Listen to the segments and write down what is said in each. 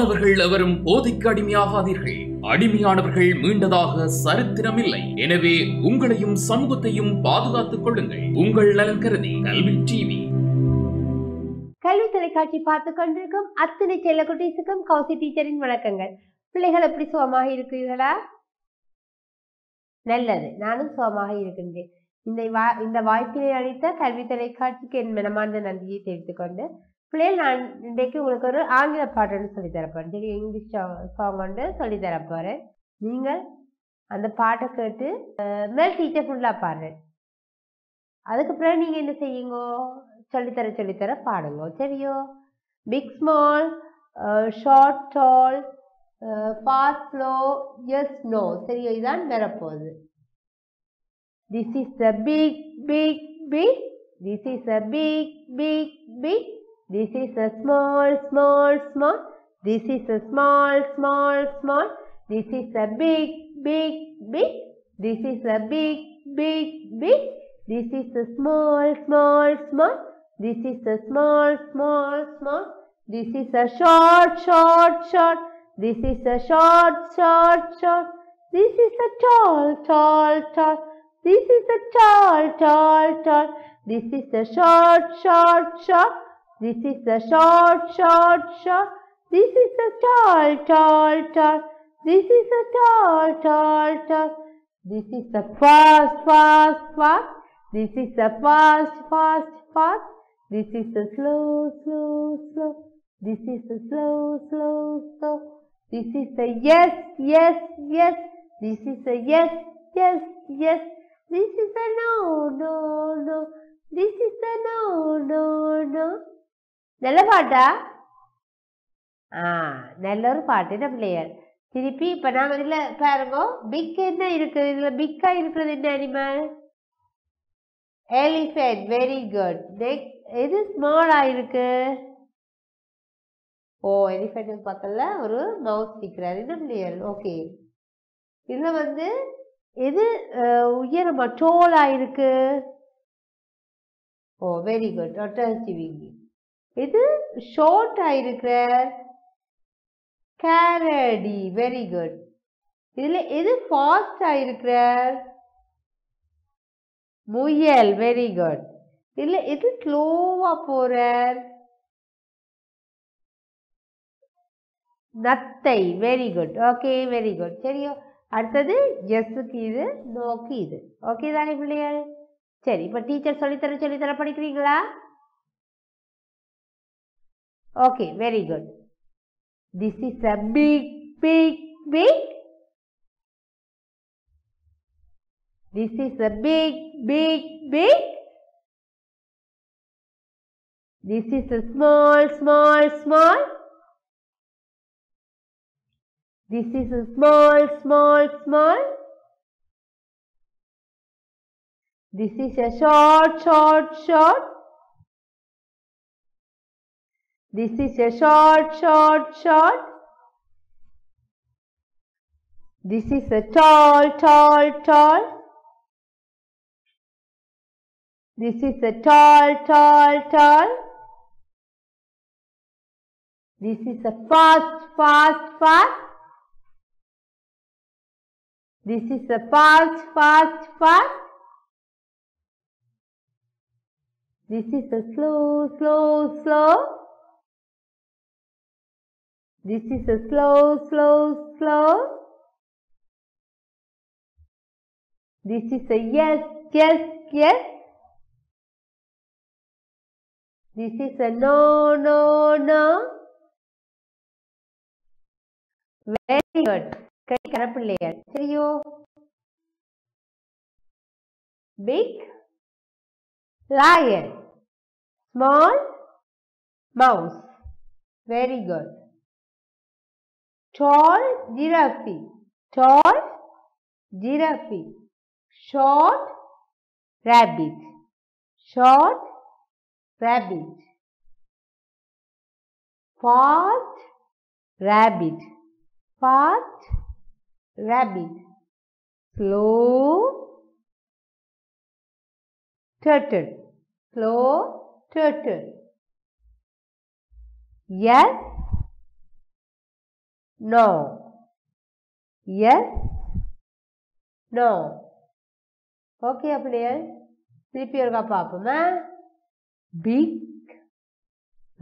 மாணவர்கள் எவரும் போதைக்கு அடிமையாகாதீர்கள். அடிமையானவர்கள் மீண்டதாக சரித்திரமில்லை. எனவே உங்களையும் சமூகத்தையும் பாதுகாத்துக் கொள்ளுங்கள். உங்கள் நலன் கருதி கல்வி டிவி. கல்வி தொலைக்காட்சி பார்த்துக் கொண்டிருக்கும் அத்தனை செல்ல குட்டீஸுக்கும் கௌசி டீச்சரின் வணக்கங்கள். பிள்ளைகள் எப்படி சுகமாக இருக்கிறீர்களா? நல்லது, நானும் சுகமாக இருக்கின்றேன். இந்த வாய்ப்பினை அளித்த கல்வி தொலைக்காட்சிக்கு என் மனமார்ந்த நன்றியை தெரிவித்துக் கொண்டு பிள்ளைகள், நான் இன்றைக்கு உங்களுக்கு ஒரு ஆங்கில பாட்டு சொல்லித்தரப்போறேன். சரி, இங்கிலீஷ் சாங் கொண்டு சொல்லித்தரப்போறேன். நீங்கள் அந்த பாட்டை கேட்டு மேல் டீச்சர் ஃபுல்லாக பாடுறேன். அதுக்கு பிறகு நீங்கள் என்ன செய்யுங்க, சொல்லித்தர பாடுங்க. சரியோ? பிக் ஸ்மால், ஷார்ட் டால், ஃபாஸ்ட் ஸ்லோ, எஸ் நோ. சரியோ? இதான் வரப்போகுது. This is a big, big, big. This is a big, big, big. This is a small, small, small. This is a small, small, small. This is a big, big, big. This is a big, big, big. This is a small, small, small. This is a small, small, small. This is a short, short, short. This is a short, short, short. This is a tall, tall, tall. This is a tall, tall, tall. This is a short, short, short. This is a short, short, short. This is a tall, tall, tall. This is a tall, tall, tall. This is a fast, fast, fast. This is a fast, fast, fast. This is a slow, slow, slow. This is a slow, slow, slow. This is a yes, yes, yes. This is a yes, yes, yes. This is a no, no, no. This is a no, no, no. நல்ல பாட்டா? நல்ல ஒரு பாட்டு என்ன பிள்ளைகள். திருப்பி இப்ப நாம இதுல பாருங்க, பிக் என்ன இருக்குது, இதுல பிக்கா இருக்கிறது என்ன animal? Elephant. Very good. Next எது ஸ்மாலா இருக்கு? எலிஃபென்ட் பக்கத்துல ஒரு மவுஸ் நிற்கிறாரு என்ன பிள்ளைகள். ஓகே, இதுல எது உயரமா டோலா இருக்கு? வெரி குட், ஒட்டகச்சிவிங்கி. இது ஷார்ட்டா இருக்கிற கேரடி. Very good. இதுல எது ஃபாஸ்டா இருக்கிற? முயல். Very good. இதுல எது ஸ்லோவா போற? நத்தை. Very good. Okay, very good. சரியோ? அடுத்தது எஸ்ஸுக்கு இது, நோக்கு இது. ஓகே தானே பிள்ளைகள்? சரி, இப்ப டீச்சர் சொல்லித்தர படிக்கிறீங்களா? Okay, very good. This is a big, big, big. This is a big, big, big. This is a small, small, small. This is a small, small, small. This is a short, short, short. This is a short, short, short. This is a tall, tall, tall. This is a tall, tall, tall. This is a fast, fast, fast. This is a fast, fast, fast. This is a slow, slow, slow. This is a slow, slow, slow. This is a yes, yes, yes. This is a no, no, no. Very good. கை கரப்பிள்ளையார். சரியோ? Big lion. Small mouse. Very good. Tall giraffe. Tall giraffe. Short rabbit. Short rabbit. Fast rabbit. Fast rabbit. Slow turtle. Slow turtle. Yes No. Yes. No. Okay, அப்படியே திருப்பி ஒருக்கா பார்ப்போமா? Big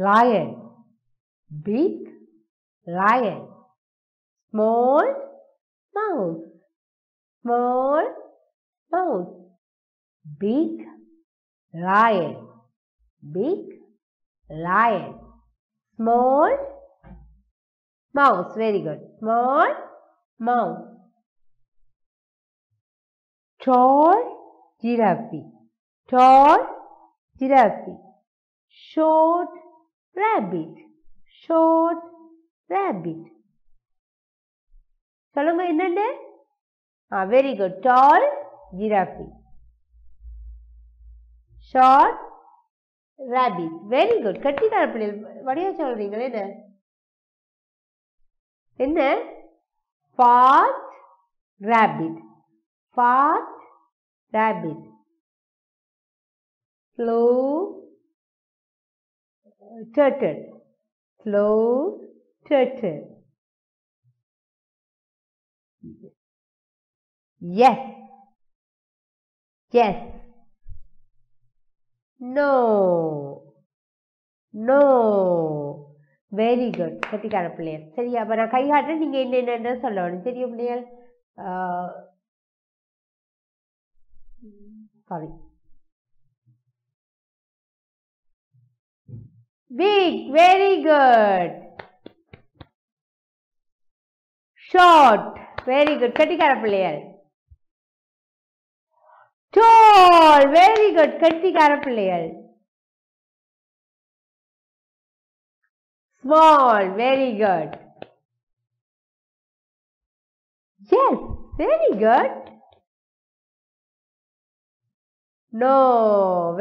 lion. Big lion. Small mouse. Small mouse. Big lion. Big lion. Small mouse. Very good. Small mouse. Tall giraffe. Tall giraffe. Short rabbit. Short rabbit. சொல்லுங்க என்னண்டு? Very good. Tall giraffe. Short rabbit. Very good. Kattikkara பிள்ளைகள் வடிவா சொல்றீங்களே என்ன? என்ன? Fast rabbit. Fast rabbit. Slow turtle. Slow turtle. Yes. Yes. No. No. Very good. Kattikkara பிள்ளைகள். சரி, அப்ப நான் கை காட்டுறேன், நீங்க என்னென்ன சொல்லணும். சரியா பிள்ளைகள்? Sorry. Big. Very good. Short. Very good. Kattikkara பிள்ளைகள். Tall. Very good. கட்டிக்கார பிள்ளைகள். Small. Very good. Yes. Very good. No.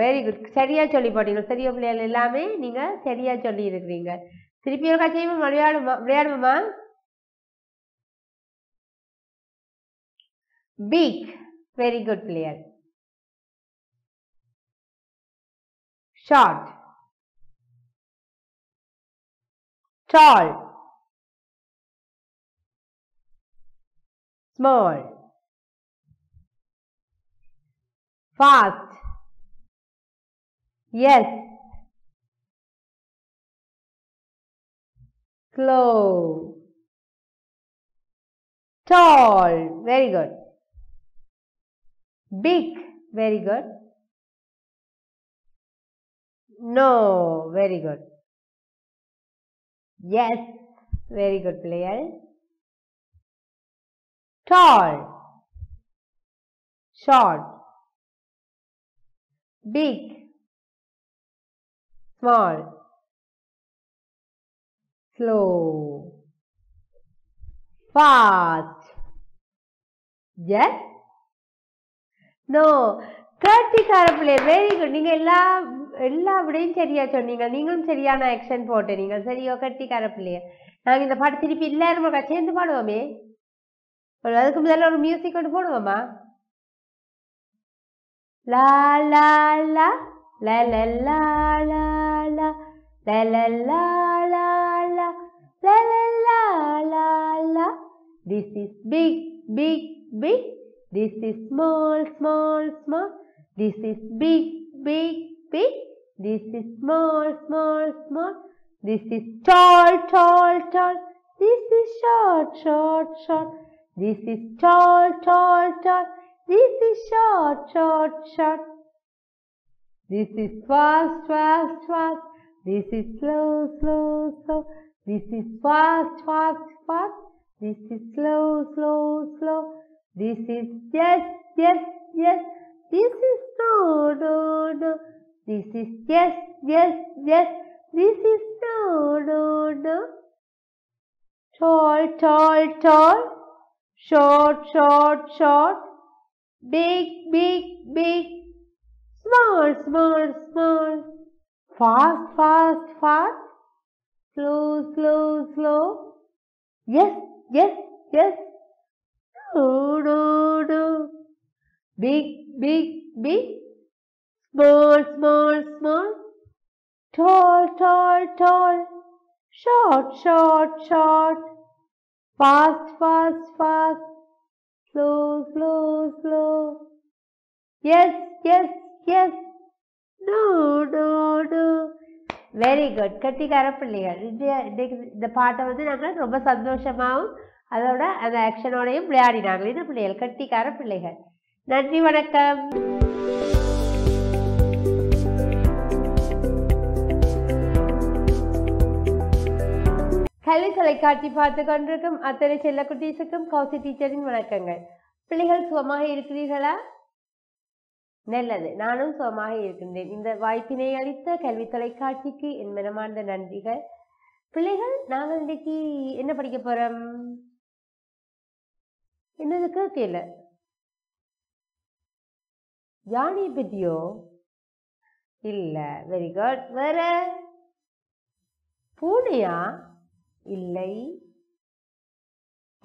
Very good. சரியா சொல்லி போட்டீங்க. சரியா பிள்ளைகள் எல்லாமே நீங்க சரியா சொல்லி இருக்கிறீங்க. திருப்பி ஒரு கட்சியும் விளையாடுவோமா? Big. Very good player. Short. Tall. Small. Fast. Yes. Slow. Tall. Very good. Big. Very good. No. Very good. Yes. Very good player. Tall. Short. Big. Small. Slow. Fast. Yes. No. Kattikkara பிள்ளை. Very good. நீங்க எல்லா விடையும் சரியா சொன்னீங்க. நீங்களும் சரியான action போட்டீங்க. சரியோ கட்டிக்கார பிள்ளைய. நாங்க இந்த பாட்டு திருப்பி எல்லாரும் சேர்ந்து பாடுவோமே. அதுக்கு முதல்ல ஒரு மியூசிக் கொண்டு போடுவோமா? லா லா லா லா லா லா லா லா லா லா லா லா லா லா லா லா லா. This is big, big, big. This is small, small, small. This is big, big, big. This is small, small, small. This is tall, tall, tall. This is short, short, short. This is tall, tall, tall. This is short, short, short. This is fast, fast, fast. This is slow, slow, slow. This is fast, fast, fast. This is slow, slow, slow. This is yes, yes, yes. This is no, no, no. This is yes, yes, yes. This is no, no, no. Tall, tall, tall. Short, short, short. Big, big, big. Small, small, small. Fast, fast, fast. Slow, slow, slow. Yes, yes, yes. No, no, no. Big, big, big. Small, small, small. Tall, tall, tall. Short, short, short. fast fast fast, slow slow slow, yes yes yes, no no no. Very good. கட்டிக்கார பிள்ளைகள். இந்த பாட்டை வந்து நாங்கள் ரொம்ப சந்தோஷமாகவும் அதோட அந்த ஆக்ஷனோடையும் விளையாடினாங்க. இந்த பிள்ளைகள் கட்டிக்கார பிள்ளைகள். நன்றி, வணக்கம். கல்வி தொலைக்காட்சி பார்த்து கொண்டிருக்கும் அத்தனை செல்லக்குட்டீஸுக்கும் கௌசி டீச்சரின் வணக்கங்கள். பிள்ளைகள் சுகமாக இருக்கிறீர்களா? நல்லது, நானும் சுகமாக இருக்கின்றேன். இந்த வாய்ப்பினை அளித்த கல்வி தொலைக்காட்சிக்கு என் மனமார்ந்த நன்றிகள். பிள்ளைகள், நாங்கள் இன்றைக்கு என்ன படிக்க போறோம்? என்னது கேட்கல? யானை பற்றியோ? இல்ல. Very good. வேற? பூனையா? இல்லை.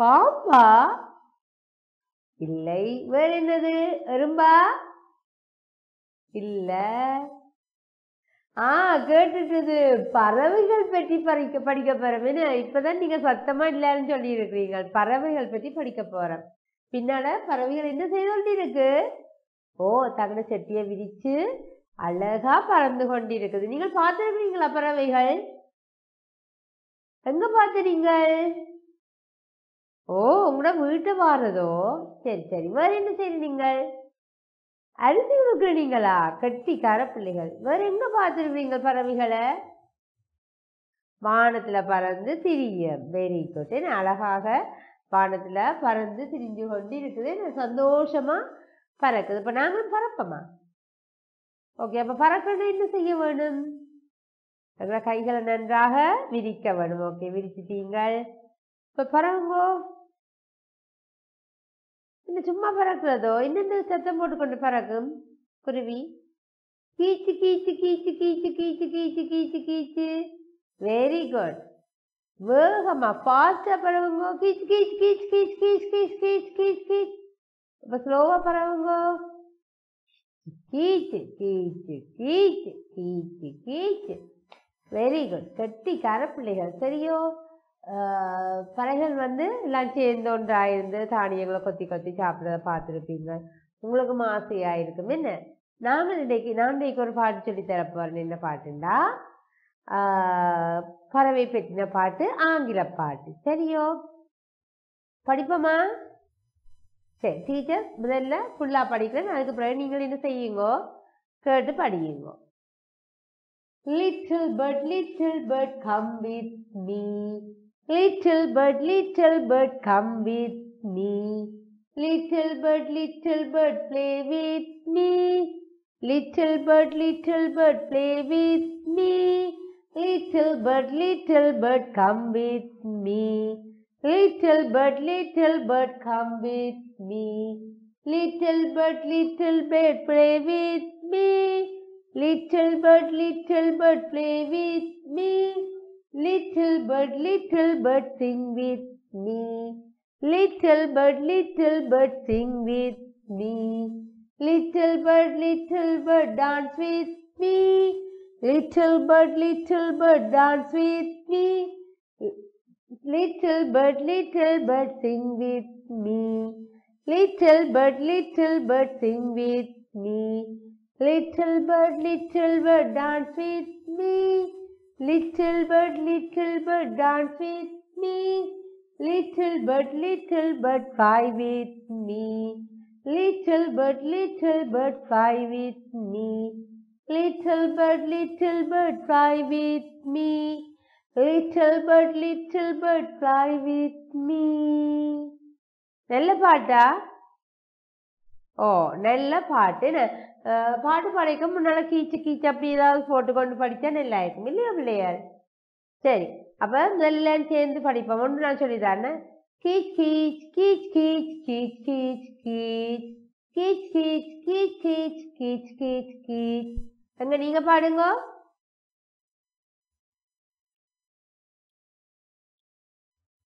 பாம்பா? இல்லை. வேற என்னது? எறும்பா? இல்ல. கேட்டுட்டது. பறவைகள் பற்றி படிக்க போறோம். இப்பதான் நீங்க சத்தமா இல்லன்னு சொல்லி இருக்கிறீங்க. பறவைகள் பற்றி படிக்க போறோம். பின்னால பறவைகள் என்ன செய்து கொண்டிருக்கு? தங்கட செட்டியை விரிச்சு அழகா பறந்து கொண்டிருக்குது. நீங்கள் பார்த்திருக்கிறீங்களா பறவைகள்? எங்க பார்த்துறீங்க? உங்களோட வீட்டை வாரதோ? சரி சரி. வேற என்ன செய்றீங்க? அரிசி கொடுக்குறீங்களா? கட்டிக்கார பிள்ளைகள். வேற எங்க பார்த்துருவீங்க பறவைகளை? வானத்துல பறந்து திரிய. Very good. அழகாக வானத்துல பறந்து திரிஞ்சு கொண்டு இருக்குது. சந்தோஷமா பறக்குது. இப்ப நாங்களும் பறப்போமா? ஓகே. அப்ப பறக்கணும் என்ன செய்ய வேணும்? கைகளை நன்றாக விரிக்க வேணும். ஓகே, விரிச்சிட்டீங்கள். இப்ப பறவுங்கோ. இன்னும் சும்மா பறக்கிறதோ? என்னென்ன சத்தம் போட்டுக்கொண்டு பறக்கும் குருவி? கீச்சு கீச்சு கீச்சு கீச்சு கீச்சு கீச்சு கீச்சு கீச்சு. Very good. வேகமா ஃபாஸ்டா பறவுங்கோ. கீச்சு கீச்சு கீச்சு கீச்சு கீச்சு கீச்சு கீச்சு கீச்சு கீச்சு. இப்ப ஸ்லோவா பறவுங்கோ. கீச்சு கீச்சு கீச்சு கீச்சு கீச்சு. Very good. கட்டிக்கார பிள்ளைகள். சரியோ? பறவைகள் வந்து எல்லாம் சேர்ந்து ஒன்றாயிருந்து தானியங்களை கொத்தி கொத்தி சாப்பிட்றத பார்த்துருப்பீங்க. உங்களுக்கும் ஆசையாயிருக்கும். என்ன? நான் இன்றைக்கு ஒரு பாட்டு சொல்லி தரப்போறேன். என்ன பாட்டுண்டா? பறவை பற்றின பாட்டு, ஆங்கில பாட்டு. சரியோ? படிப்போமா? சரி, டீச்சர் முதல்ல ஃபுல்லா படிக்கிறேன். அதுக்கு பிறகு நீங்கள் என்ன செய்யுங்கோ? கேட்டு படியுங்கோ. Little bird, come with me. Little bird, come with me. Little bird, play with me. Little bird, play with me. Little bird, come with me. Little bird, come with me. Little bird, play with me. Little bird, play with me. Little bird, sing with me. Little bird, sing with me. Little bird, dance with me. Little bird, dance with me. Little bird, sing with me. Little bird, sing with me. Little bird, dance with me. Little bird, dance with me. Little bird, fly with me. Little bird, fly with me. Little bird, fly with me. Little bird, fly with me. நல்ல பாட்டா? நல்ல பாட்டு. பாட்டு பாடிக்க முன்னால கீச்சு கீச்சு அப்படி ஏதாவது போட்டுக்கொண்டு படித்தா நல்லா இருக்கும் இல்லையா பிள்ளையார்? சரி, அப்ப நல்லா சேர்ந்து படிப்போம். ஒன்று நான் சொல்லிதானே. கீச் கீச் கீச் கீச் கீச் கீச் கீச் கீச் கீச் கீச் கீச் கீச் கீச் கீச். அங்க நீங்க பாடுங்க.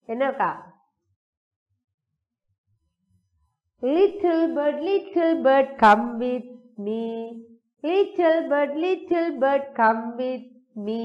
என்னக்கா? Little bird, come with me. Little bird, come with me.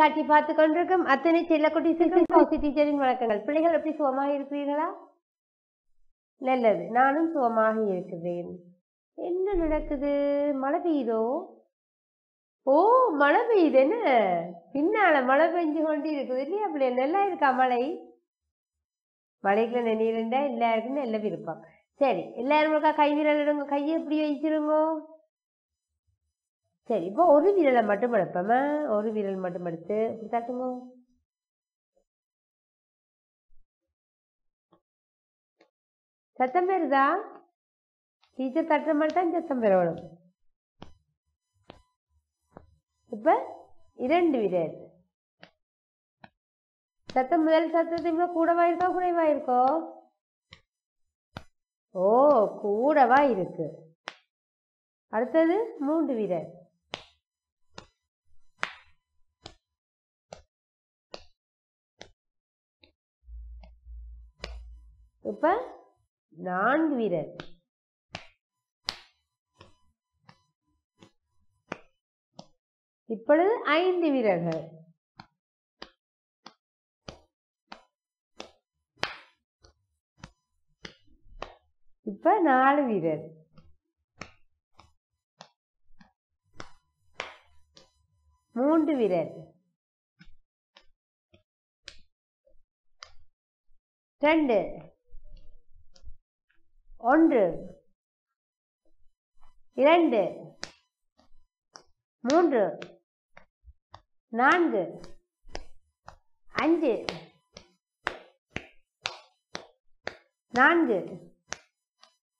தொலைக்காட்சி பார்த்து கொண்டிருக்கும் அத்தனை செல்லக்குட்டீசுக்கும் கௌசி டீச்சரின் வணக்கங்கள். பிள்ளைகள் எப்படி சுகமாக இருக்கிறீர்களா? நல்லது, நானும் சுகமாக இருக்கிறேன். என்ன நடக்குது? மழை பெய்யுதோ? ஓ, மழை பெய்யுது. என்ன பின்னால மழை பெஞ்சு கொண்டு இருக்குது இல்லையா பிள்ளைகள்? நல்லா இருக்கா மழை? மழைக்குள்ள நினைவுண்டா எல்லாருக்கும் நல்ல விருப்பம். சரி, எல்லாரும் இருக்கா? கை விரல் எடுங்க, கையை எப்படி வச்சிருங்கோ. சரி, இப்போ ஒரு விரலை மட்டும் எடுப்போமா? ஒரு விரல் மட்டும் எடுத்து இப்படி தட்டுங்க. சத்தம் பெறுதா? டீச்சர் தட்டுற மாதிரி தான் சத்தம் பெறணும். இப்ப 2 விரல். சத்தம் முதல் சத்தத்தை கூடவா இருக்கா குறைவா இருக்கோ? ஓ, கூடவா இருக்கு. அடுத்தது 3 விரல். இப்ப 4 விரல். இப்பொழுது 5 விரல்கள். இப்ப 4 விரல். மூன்று விரல். 2 1 2 3 4 5 4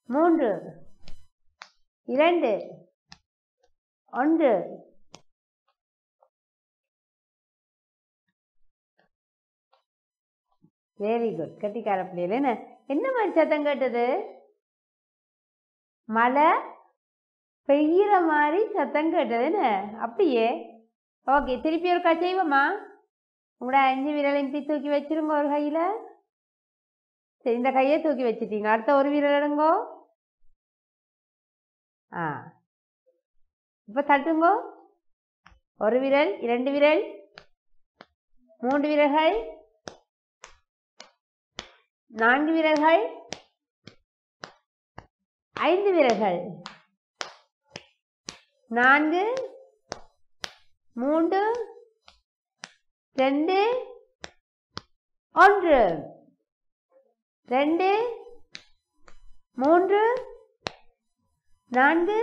3 2 1. Very good. கட்டிக்கார பிள்ளைகள். என்ன மாதிரி சத்தம் கேட்டது? மழை பெய்கிற மாதிரி சத்தம் கேட்டது. என்ன அப்படியே? ஓகே, திருப்பி ஒருக்கா செய்வோமா? உங்களோட 5 விரலையும் தூக்கி வச்சிருங்க ஒரு கையில. சரி, இந்த கையை தூக்கி வச்சுட்டீங்க. அடுத்த ஒரு விரல் எடுங்கோ. இப்ப தட்டுங்கோ. ஒரு விரல், 2 விரல், 3 விரல்கள், 4 விரல்கள், 5 விரல்கள். 4 3 2 1 2 3 4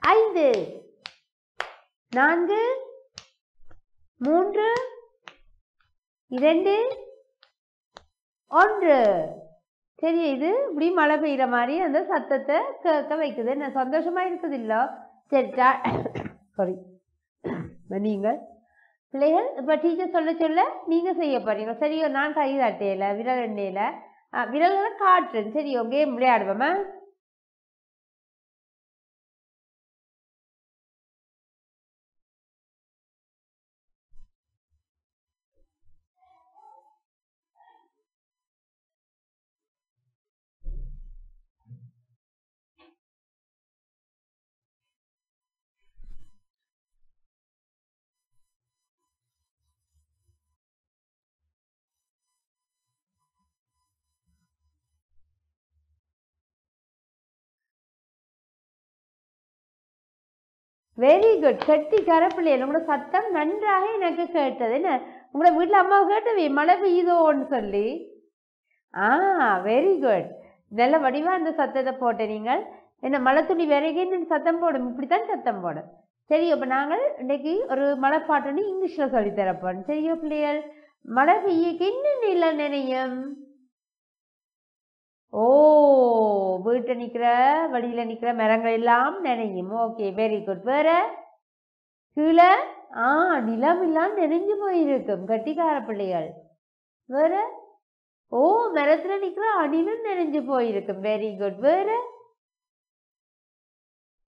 5 4 3 2 1. சரி, இது இப்படி மழை பெய்கிற மாதிரி அந்த சத்தத்தை கேட்க வைக்குது. என்ன சந்தோஷமா இருக்குது இல்ல? சரி, சாரி, நீங்கள் பிள்ளைகள் இப்போ டீச்சர் சொல்ல சொல்ல நீங்கள் செய்ய போறீங்க. சரியோ? நான் கை தட்டையில விரல் எண்ணெயில விரல்களை காட்டுறேன். சரியோ? கேம் விளையாடுவோமா? Very good. கட்டிக்கார பிள்ளைகள். உங்களோட சத்தம் நன்றாக எனக்கு கேட்டது. என்ன உங்களோட வீட்டில் அம்மாவை கேட்டவே மழை பெய்யுதோன்னு சொல்லி? Very good. நல்ல வடிவா அந்த சத்தத்தை போட்ட நீங்கள். என்ன மழை துளி விரைகின்னு சத்தம் போடும். இப்படித்தான் சத்தம் போடும். சரியோ? இப்போ நாங்கள் இன்னைக்கு ஒரு மழை பாட்டுன்னு இங்கிலீஷில் சொல்லித்தரப்போம். சரியோ பிள்ளைகள்? மழை பெய்யக்கு என்ன இல்லை நினையும்? ஓ, வீட்டை நிற்கிற வழியில் நிற்கிற மரங்கள் எல்லாம் நினையும். Okay, very good. வேற கீழே நிலம் எல்லாம் நெனைஞ்சு போயிருக்கும். கட்டிக்கார பிள்ளைகள். வேற ஓ, மரத்துல நிற்கிற அணிலும் நெனைஞ்சு போயிருக்கும். Very good. வேற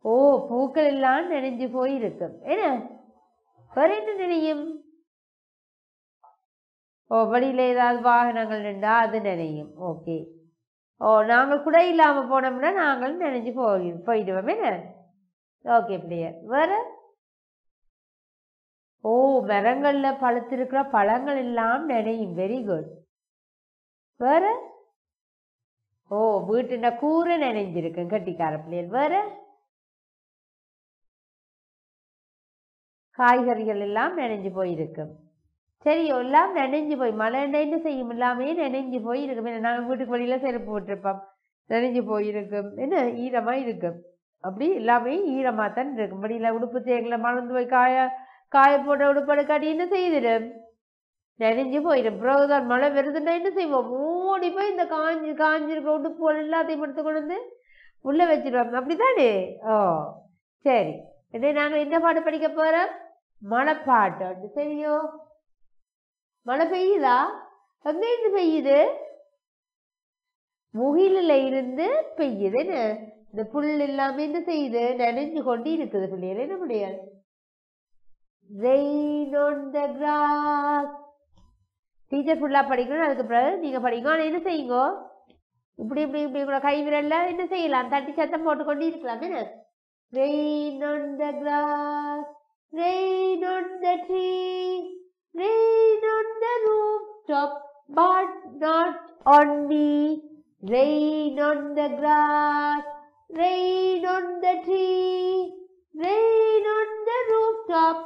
ஓ, பூக்கள் எல்லாம் நெனைஞ்சு போயிருக்கும். என்ன வேற என்ன நினையும்? ஓ, வழியில ஏதாவது வாகனங்கள் நின்றா அது நினையும். ஓகே. ஓ, நாங்கள் கூட இல்லாமல் போனோம்னா நாங்கள் நினைஞ்சு போயிடுவோம். என்ன? ஓகே பிள்ளையர். வேற ஓ, மரங்கள்ல பழுத்திருக்கிற பழங்கள் எல்லாம் நினையும். Very good. வேற? ஓ, வீட்டுன கூரை நினைஞ்சிருக்கு. கட்டிக்கார பிள்ளைகள். வேற? காய்கறிகள் எல்லாம் நினைஞ்சு போயிருக்கும். சரி, எல்லாம் நினைஞ்சு போய் மழை என்ன செய்யும், எல்லாமே நினைஞ்சு போய் இருக்கும். நாங்கள் வீட்டுக்கு வெளியில செருப்பு போட்டிருப்போம், நினைஞ்சு போயிருக்கும். என்ன ஈரமா இருக்கும். அப்படி எல்லாமே ஈரமா தான் இருக்கும். வெளியில உடுப்பு தேங்கல மறந்து போய் காய போட்ட உடுப்பு எடுக்காட்டி என்ன செய்திடும், நினைஞ்சு போயிடும். பிறகுதான் மழை வருதுன்னா என்ன செய்வோம், ஓடி போய் இந்த காஞ்சிருக்க உடுப்புகள் எல்லாத்தையும் எடுத்து கொண்டு வந்து உள்ள வச்சிருவோம். அப்படித்தானே? ஓ சரி. இதை நாங்கள் என்ன பாட்டு படிக்க போறோம்? மழைப்பாட்டு. சரியோ? மழை பெய்யுதா? எங்க இருந்து பெய்யுது? முகிலில் இருந்து பெய்யுது. என்ன இந்த புல் எல்லாமே என்ன செய்யுது, நினைஞ்சு கொண்டு இருக்குது. பிள்ளைகள் என்ன முடியாது. Rain on the grass. Teacher ஃபுல்லா படிக்கணும். அதுக்கு பிறகு நீங்க படிங்க. ஆனால் என்ன செய்யுங்க, இப்படி இப்படி இப்படி கூட கை விரல்ல என்ன செய்யலாம், தட்டி சத்தம் போட்டுக்கொண்டு இருக்கலாம். என்ன Rain on the grass, rain on the tree, rain on the rooftop, but not on me. Rain on the grass, rain on the tree, rain on the rooftop,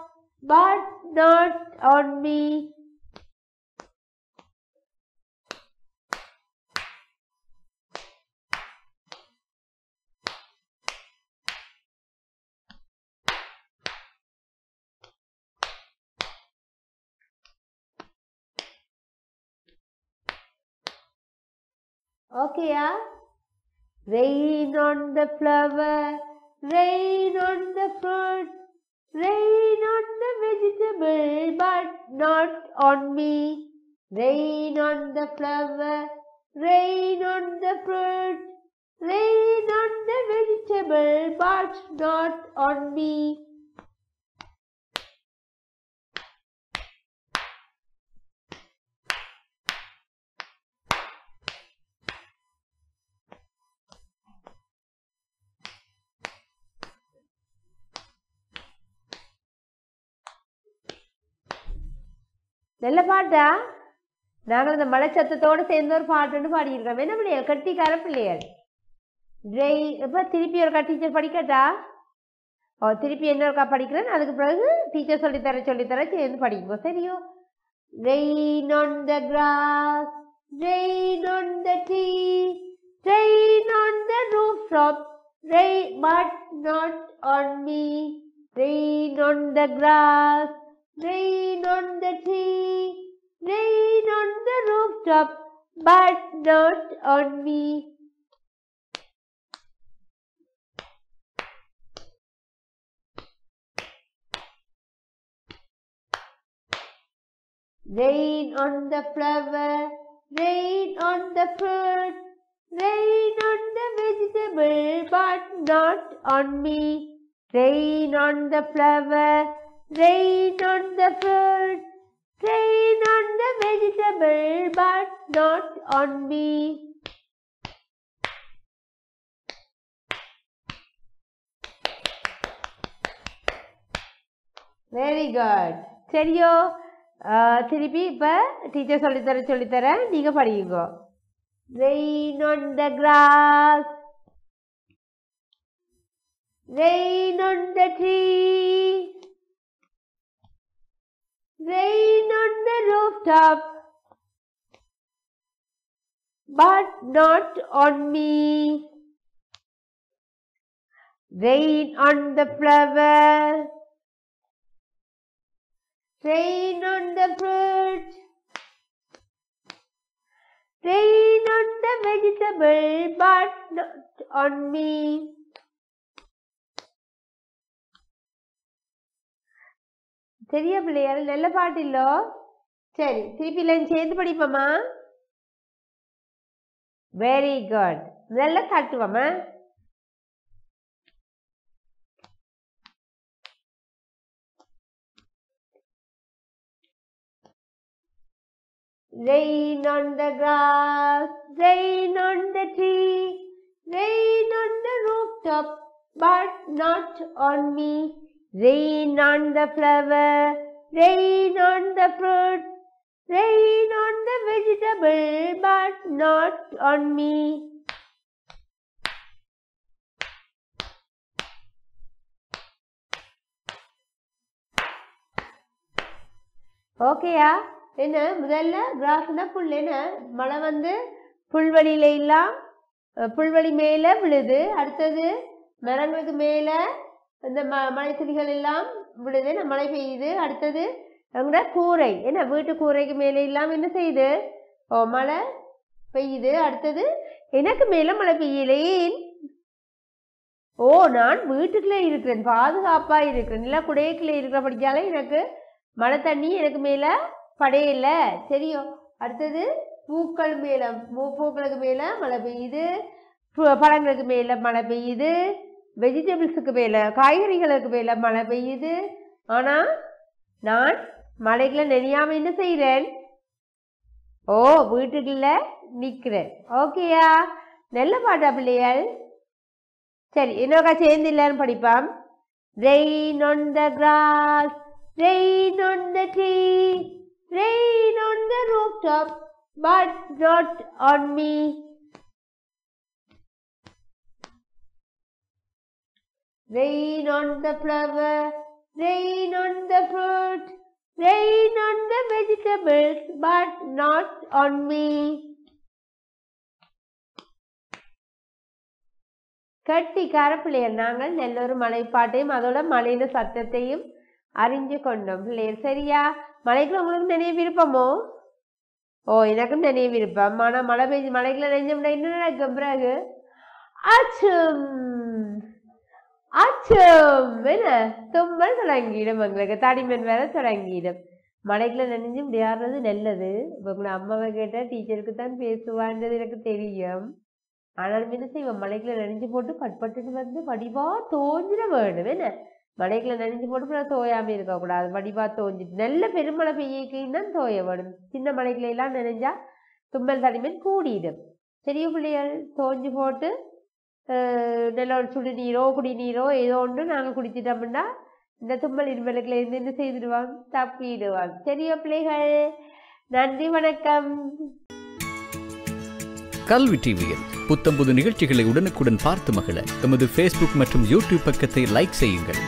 but not on me. Okay, yeah? Rain on the flower, rain on the fruit, rain on the vegetable, but not on me. Rain on the flower, rain on the fruit, rain on the vegetable, but not on me. நல்ல பாட்டா? நாங்கள் இந்த மலை சத்தத்தோடு சேர்ந்து ஒரு பாட்டுன்னு பாடியிருக்கோம். என்ன பிள்ளைகள், கட்டிக்கார பிள்ளைகள். இப்போ திருப்பி ஒரு டீச்சர் படிக்கட்டா? ஓ, திருப்பி இன்னொருக்கா படிக்கிறேன். அதுக்கு பிறகு டீச்சர் சொல்லித்தர சேர்ந்து படிக்குங்க. சரியோ? Rain on the grass, rain on the tree, rain on the rooftop, rain but not on me. Rain on the grass, rain on the tree, rain on the rooftop, but not on me. Rain on the flower, rain on the fruit, rain on the vegetable, but not on me. Rain on the flower, rain on the fruit, rain on the vegetable, but not on me. Very good. சரியோ? திருப்பி இப்போ teacher சொல்லித்தர நீங்கள் படியுங்க. Rain on the grass, rain on the tree, rain on the rooftop, but not on me. Rain on the flower, rain on the fruit, rain on the vegetable, but not on me. சரியா பிள்ளையார்? நல்ல பாட்டு இல்லோ? சரி, திருப்பி எல்லாம் சேர்ந்து படிப்போமா? Very good. நல்லா காட்டுவோமா? Rain on the grass, rain on the tree, rain on the rooftop, but not on me. Rain on the flower, rain on the fruit, rain on the vegetable, but not on me. ஓகேயா? என்ன முதல்ல கிராஃப்னா புல், என்ன மழை வந்து புல்வெளியில எல்லாம் புல்வெளி மேலே விழுது, அடுத்தது மரங்களுக்கு மேலே இந்த மழை துளிகள் எல்லாம் விழுது, மழை பெய்யுது, அடுத்தது எங்களோட கூரை, என்ன வீட்டு கூரைக்கு மேலே எல்லாம் என்ன செய்யுது, மழை பெய்யுது, அடுத்தது எனக்கு மேலே மழை பெய்யலையே, நான் வீட்டுக்குள்ளே இருக்கிறேன், பாதுகாப்பாக இருக்கிறேன், இல்லை குடையக்குள்ளே இருக்கிறபடியால எனக்கு மழை தண்ணி எனக்கு மேலே படையல, சரியோ. அடுத்தது பூக்கள் மேலே, பூக்களுக்கு மேலே மழை பெய்யுது, பழங்களுக்கு மேலே மழை பெய்யுது, வெஜிடபிள்ஸுக்கு மேலே காய்கறிகளுக்கு மேலே மழை பெய்யுது. ஆனால் நான் மழைகளை நெனையாமல் என்ன செய்கிறேன், வீட்டுக்குள்ள நிற்கிறேன். ஓகேயா? நல்ல பாட்டா பிள்ளைகள். சரி, என்னக்கா சேர்ந்து இல்லைன்னு படிப்பான். Rain on the grass, rain on the tree, rain on the rooftop, but not on me. Rain on the flower, rain on the fruit, rain on the vegetables, but not on me. Kattikkara பிள்ளைகள், நாங்கள் நல்லொரு மலைப்பாட்டையும் அதோட மலையில சத்தத்தையும் அறிஞ்சு கொண்டோம் பிள்ளைகள். சரியா? மலைக்குள்ள உங்களுக்கு நிறைய விருப்பமோ? எனக்கும் நிறைய விருப்பம். ஆனால் மழை பெய்ஞ்சு மலைக்குள்ள நெஞ்சோம்னா என்ன நடக்கும் பிறகு? அச்சும் அச்சும் என்ன தும்மல் தொடங்கிடும், எங்களுக்கு தடிமன் வேற தொடங்கிடும். மலைக்குள்ள நினைஞ்சு முடியாடுறது நல்லது. இப்போ உங்களை அம்மாவை கேட்டால் டீச்சருக்கு தான் பேசுவான்றது எனக்கு தெரியும். ஆனாலும் என்ன செய்வோம், மலைக்குள்ள நனைஞ்சு போட்டு பட்பட்டுன்னு வந்து வடிவா தோஞ்சிட வேணும். என்ன மலைக்குள்ள நனைஞ்சு போட்டு தோயாமல் இருக்கக்கூடாது, வடிவா தோஞ்சிட்டு நல்ல பெருமழை பெய்யக்கையும் தான் தோய வேணும். சின்ன மலைக்குள்ள எல்லாம் நினைஞ்சா தும்மல் தடிமன் கூடிடும். பெரிய பிள்ளைகள் தோஞ்சு போட்டு நல்ல ஒரு சுடு நீரோ குடிநீரோ ஏதோ ஒன்று நாங்கள் குடிச்சிட்டோம்னா இந்த தும்மல் இருமலுக்குள்ள இருந்து என்ன செய்திடுவாங்க, தப்பிடுவாங்க. சரியா பிள்ளைகள்? நன்றி, வணக்கம். கல்வி டிவியில் புத்தம்புது நிகழ்ச்சிகளை உடனுக்குடன் பார்த்து மகிழ எமது Facebook மற்றும் YouTube பக்கத்தை லைக் செய்யுங்கள்.